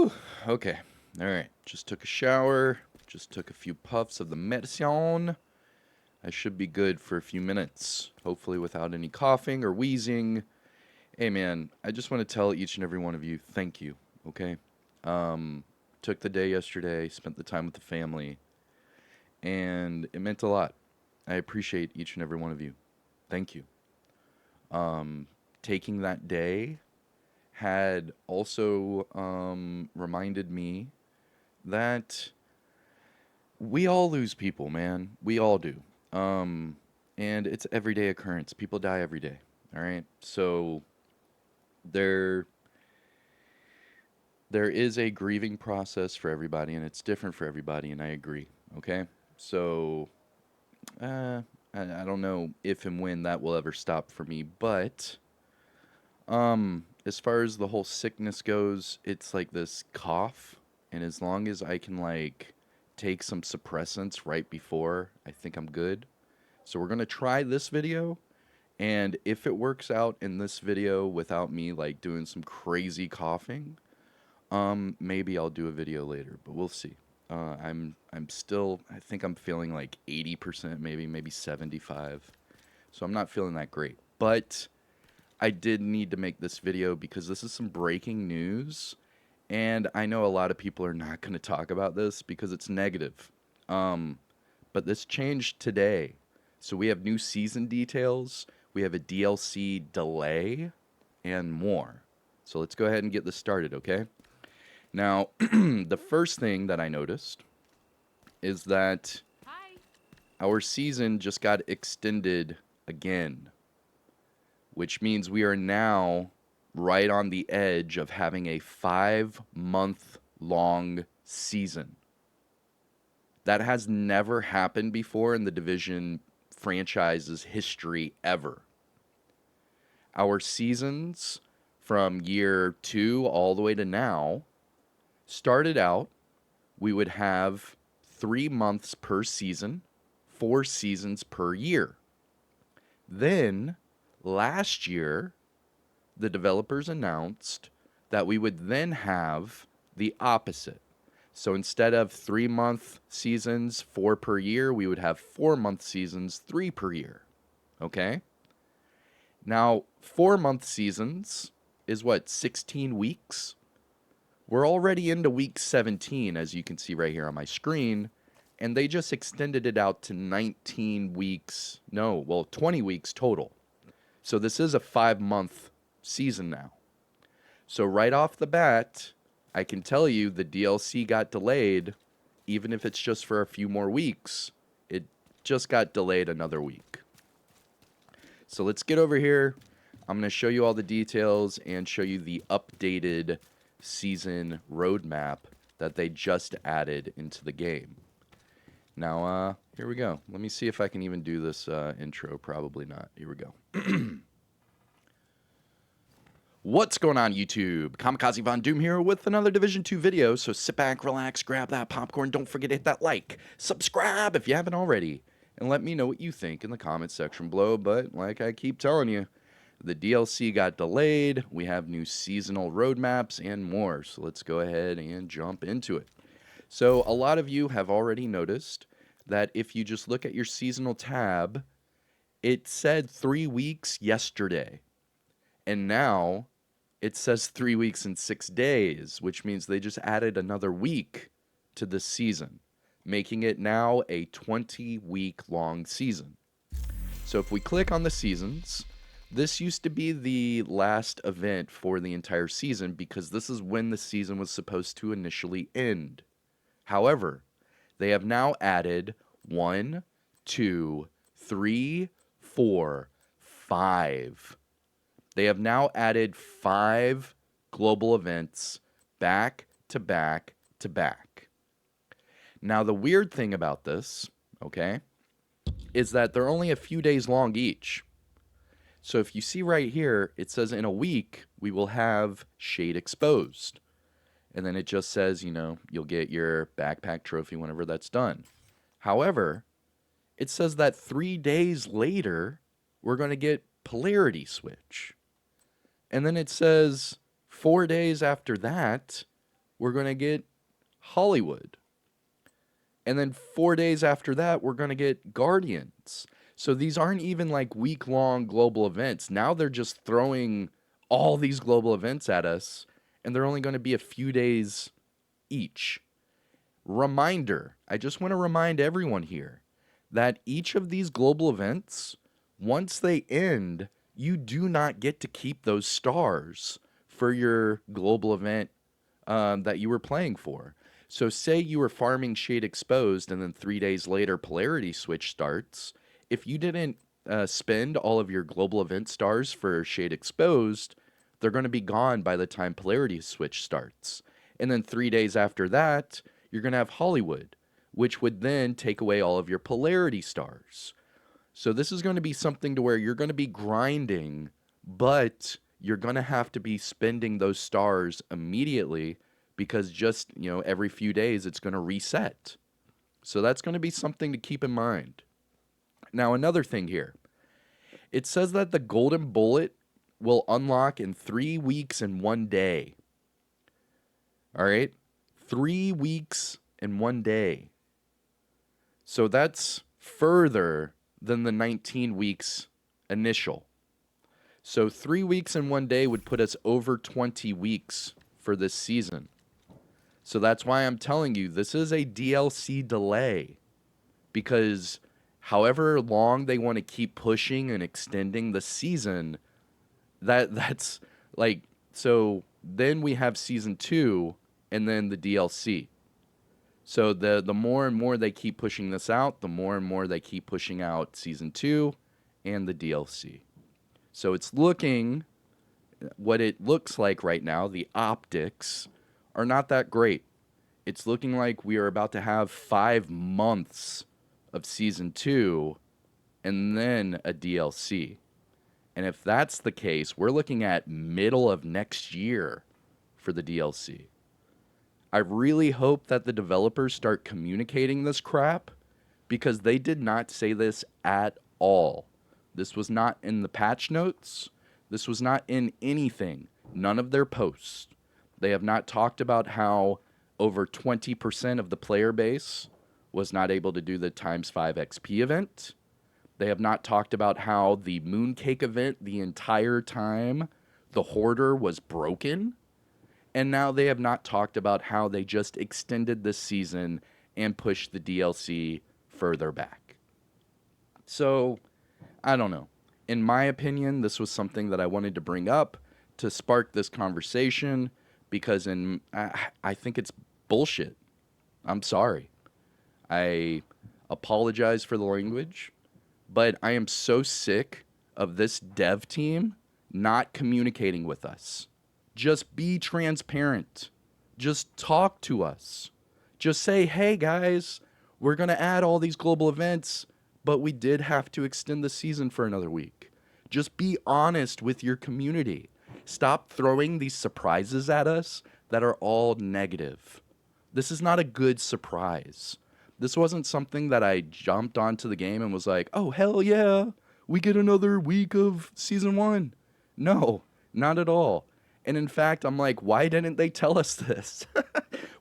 Whew. Okay. All right. Just took a shower. Just took a few puffs of the medicine. I should be good for a few minutes. Hopefully without any coughing or wheezing. Hey, man, I just want to tell each and every one of you thank you, okay? Took the day yesterday, spent the time with the family, and it meant a lot. I appreciate each and every one of you. Thank you. Taking that day had also reminded me that we all lose people, man. We all do. Um, and it's everyday occurrence. People die every day. All right. So there there is a grieving process for everybody, and it's different for everybody, and I agree. Okay. So uh, I don't know if and when that will ever stop for me, but as far as the whole sickness goes, it's like this cough, and as long as I can like take some suppressants right before, I think I'm good. So we're gonna try this video, and if it works out in this video without me like doing some crazy coughing, maybe I'll do a video later, but we'll see. I'm still, I think I'm feeling like 80%, maybe 75. So I'm not feeling that great, but I did need to make this video because this is some breaking news, and I know a lot of people are not going to talk about this because it's negative. Um, but this changed today. So we have new season details, we have a DLC delay, and more. So let's go ahead and get this started, okay? Now, the first thing that I noticed is that our season just got extended again, which means we are now right on the edge of having a 5-month long season. That has never happened before in the Division franchise's history ever. Our seasons from year 2 all the way to now started out, we would have 3 months per season, 4 seasons per year. Then last year, the developers announced that we would then have the opposite. So instead of 3-month seasons, 4 per year, we would have 4-month seasons, 3 per year. Okay? Now, 4-month seasons is what, 16 weeks? We're already into week 17, as you can see right here on my screen, and they just extended it out to 19 weeks. No, well, 20 weeks total. So this is a 5-month season now. So right off the bat, I can tell you the DLC got delayed, even if it's just for a few more weeks. It just got delayed another week. So let's get over here. I'm going to show you all the details and show you the updated season roadmap that they just added into the game. Now, here we go. Let me see if I can even do this intro. Probably not. Here we go. What's going on, YouTube? Kamikaze Von Doom here with another Division 2 video, so sit back, relax, grab that popcorn, don't forget to hit that like, subscribe if you haven't already, and let me know what you think in the comments section below. But like I keep telling you, the DLC got delayed, we have new seasonal roadmaps, and more, so let's go ahead and jump into it. So a lot of you have already noticed that if you just look at your seasonal tab, it said 3 weeks yesterday, and now it says 3 weeks and 6 days, which means they just added another week to the season, making it now a 20-week long season. So if we click on the seasons, this used to be the last event for the entire season because this is when the season was supposed to initially end. However, they have now added 1, 2, 3, 4, 5. They have now added 5 global events back to back to back. Now, the weird thing about this, okay, is that they're only a few days long each. So if you see right here, it says in a week, we will have Shade Exposed. And then it just says, you know, you'll get your backpack trophy whenever that's done. However, it says that 3 days later, we're going to get Polarity Switch. And then it says 4 days after that, we're going to get Hollywood. And then 4 days after that, we're going to get Guardians. So these aren't even like week long global events. Now they're just throwing all these global events at us, and they're only going to be a few days each. Reminder, I just want to remind everyone here that each of these global events, once they end, you do not get to keep those stars for your global event that you were playing for. So, say you were farming Shade Exposed, and then 3 days later, Polarity Switch starts. If you didn't spend all of your global event stars for Shade Exposed, they're going to be gone by the time Polarity Switch starts. And then 3 days after that, you're going to have Hollywood, which would then take away all of your Polarity stars. So this is going to be something to where you're going to be grinding, but you're going to have to be spending those stars immediately because just, every few days it's going to reset. So that's going to be something to keep in mind. Now, another thing here. It says that the golden bullet will unlock in 3 weeks and 1 day. All right? 3 weeks and 1 day. So that's further than the 19 weeks initial. So 3 weeks and 1 day would put us over 20 weeks for this season. So that's why I'm telling you, this is a DLC delay. Because however long they want to keep pushing and extending the season, that's like, so then we have season 2 and then the DLC. So the more and more they keep pushing this out, the more and more they keep pushing out season 2 and the DLC. So it's looking, what it looks like right now, the optics are not that great. It's looking like we are about to have 5 months of season 2 and then a DLC. And if that's the case, we're looking at middle of next year for the DLC. I really hope that the developers start communicating this crap because they did not say this at all. This was not in the patch notes. This was not in anything. None of their posts. They have not talked about how over 20% of the player base was not able to do the times 5 XP event. They have not talked about how the Mooncake event, the entire time, the Hoarder was broken. And now they have not talked about how they just extended this season and pushed the DLC further back. So, I don't know. In my opinion, this was something that I wanted to bring up to spark this conversation because I think it's bullshit. I'm sorry. I apologize for the language, but I am so sick of this dev team not communicating with us. Just be transparent. Just talk to us. Just say, hey guys, we're going to add all these global events, but we did have to extend the season for another week. Just be honest with your community. Stop throwing these surprises at us that are all negative. This is not a good surprise. This wasn't something that I jumped onto the game and was like, oh, hell yeah, we get another week of season 1. No, not at all. And in fact, I'm like, why didn't they tell us this?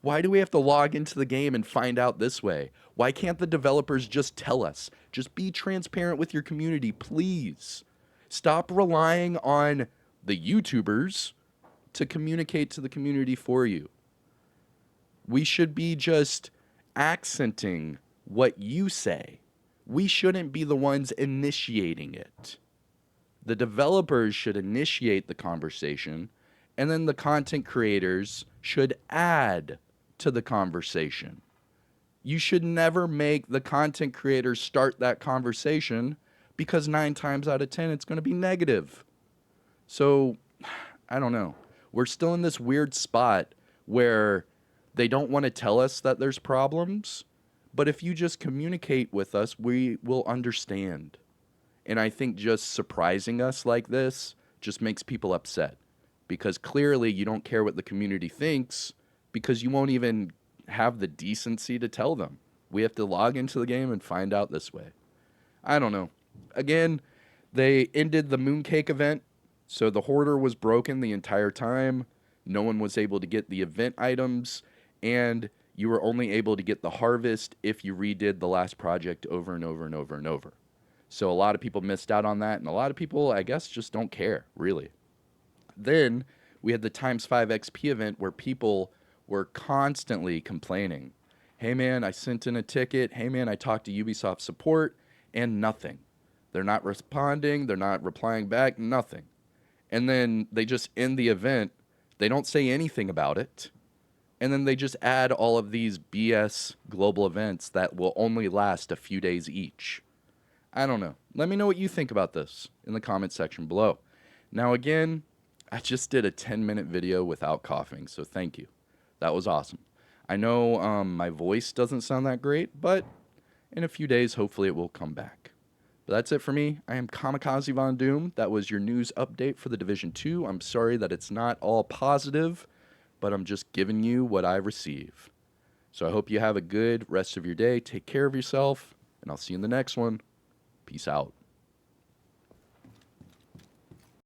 Why do we have to log into the game and find out this way? Why can't the developers just tell us? Just be transparent with your community, please. Stop relying on the YouTubers to communicate to the community for you. We should be just accenting what you say. We shouldn't be the ones initiating it. The developers should initiate the conversation, and then the content creators should add to the conversation. You should never make the content creators start that conversation because 9 times out of 10 it's going to be negative. So, I don't know. We're still in this weird spot where they don't want to tell us that there's problems, but if you just communicate with us, we will understand. And I think just surprising us like this just makes people upset because clearly you don't care what the community thinks because you won't even have the decency to tell them. We have to log into the game and find out this way. I don't know. Again, they ended the Mooncake event, so the Hoarder was broken the entire time. No one was able to get the event items, and you were only able to get the harvest if you redid the last project over and over and over and over. So a lot of people missed out on that, and a lot of people, I guess, just don't care, really. Then we had the times 5 XP event where people were constantly complaining. Hey man, I sent in a ticket. Hey man, I talked to Ubisoft support, and nothing. They're not responding, they're not replying back, nothing. And then they just end the event. They don't say anything about it. And then they just add all of these BS global events that will only last a few days each. I don't know. Let me know what you think about this in the comment section below. Now, again, I just did a 10-minute video without coughing, so thank you. That was awesome. I know my voice doesn't sound that great, but in a few days, hopefully it will come back. But that's it for me. I am Kamikaze Von Doom. That was your news update for the Division 2. I'm sorry that it's not all positive, but I'm just giving you what I receive. So I hope you have a good rest of your day. Take care of yourself, and I'll see you in the next one. Peace out.